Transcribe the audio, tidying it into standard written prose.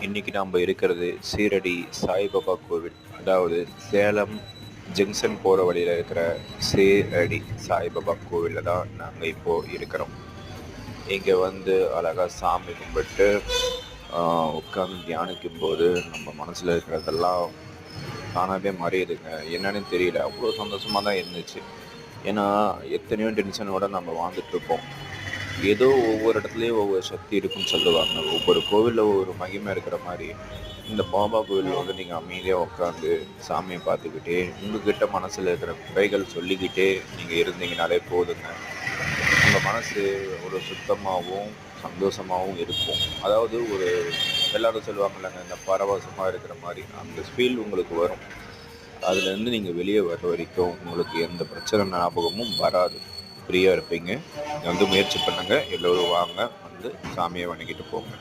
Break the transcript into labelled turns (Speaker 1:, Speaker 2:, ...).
Speaker 1: இன்னைக்கு நாம் இருக்கிறது சீரடி சாய்பாபா கோவில், அதாவது சேலம் ஜங்ஷன் போகிற வழியில் இருக்கிற சீரடி சாய்பாபா கோவிலில் தான் நாங்கள் இப்போது இருக்கிறோம். இங்கே வந்து அழகாக சாமி கும்பிட்டு உட்காந்து தியானிக்கும் போது நம்ம மனசில் இருக்கிறதெல்லாம் தானாகவே மறையுதுங்க. என்னன்னு தெரியல, அவ்வளோ சந்தோஷமாக தான் இருந்துச்சு. ஏன்னா எத்தனையோ டென்ஷனோடு நம்ம வாழ்ந்துட்டுருப்போம். ஏதோ ஒவ்வொரு இடத்துலையும் ஒவ்வொரு சக்தி இருக்குன்னு சொல்லுவாங்க. ஒவ்வொரு கோவிலில் ஒவ்வொரு மகிமை இருக்கிற மாதிரி இந்த பாபா கோவிலில் வந்து நீங்கள் அமைதியாக உட்காந்து சாமியை பார்த்துக்கிட்டே உங்ககிட்ட மனசில் இருக்கிற குறைகள் சொல்லிக்கிட்டே நீங்கள் இருந்தீங்கனாலே போதுங்க. உங்கள் மனசு ஒரு சுத்தமாகவும் சந்தோஷமாகவும் இருக்கும். அதாவது ஒரு எல்லாரும் சொல்லுவாங்கல்லங்க, இந்த பரவசமாக இருக்கிற மாதிரி அந்த ஃபீல் உங்களுக்கு வரும். அதுலேருந்து நீங்கள் வெளியே வர வரைக்கும் உங்களுக்கு எந்த பிரச்சனை ஞாபகமும் வராது. ஃப்ரீயாக இருப்பீங்க. வந்து முயற்சி பண்ணுங்கள். எல்லோரும் வாங்க, வந்து சாமியை வணங்கிட்டு போங்க.